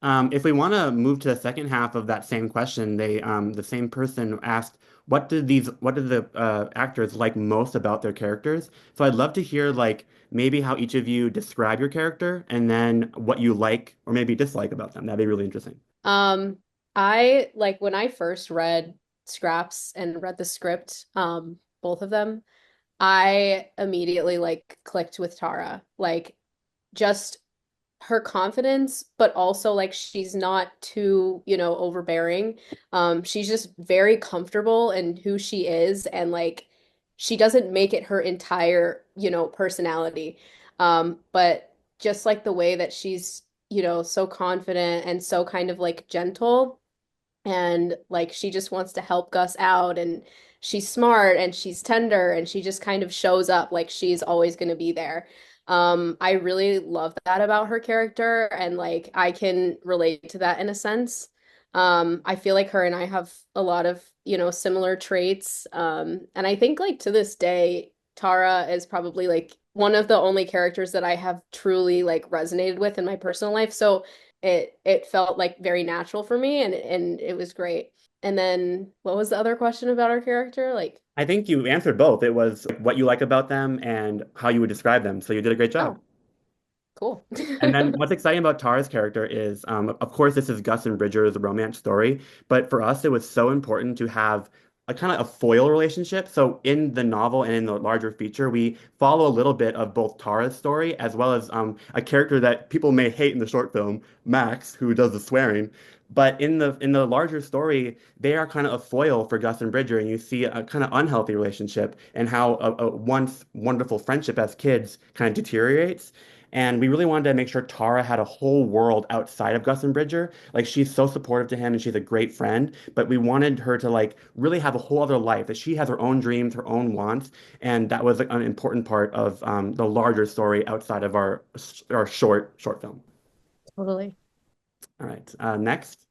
If we want to move to the second half of that same question, the same person asked, what did the actors like most about their characters? So I'd love to hear like maybe how each of you describe your character and then what you like or maybe dislike about them. That'd be really interesting. Um, I like when I first read Scraps and read the script, both of them, I immediately like clicked with Tara. Like just her confidence, but also like she's not too, overbearing. She's just very comfortable in who she is and like she doesn't make it her entire, personality. But just like the way that she's, so confident and so kind of like gentle and like she just wants to help Gus out and she's smart and she's tender and she just kind of shows up like she's always going to be there. I really love that about her character and like I can relate to that in a sense. I feel like her and I have a lot of, similar traits. And I think like to this day, Tara is probably like one of the only characters that I have truly like resonated with in my personal life. So it felt like very natural for me and it was great. And then what was the other question about our character? Like, I think you answered both. It was what you like about them and how you would describe them. So you did a great job. oh, cool. And then what's exciting about Tara's character is, of course, this is Gus and Bridger's romance story, but for us, it was so important to have a kind of a foil relationship. So in the novel and in the larger feature, we follow a little bit of both Tara's story as well as a character that people may hate in the short film, Max, who does the swearing. But in the larger story, they are kind of a foil for Gus and Bridger, and you see a kind of unhealthy relationship and how a once wonderful friendship as kids kind of deteriorates. And we really wanted to make sure Tara had a whole world outside of Gus and Bridger. Like she's so supportive to him and she's a great friend, but we wanted her to like really have a whole other life, that she has her own dreams, her own wants, and that was like, an important part of the larger story outside of our short film. Totally. All right, next.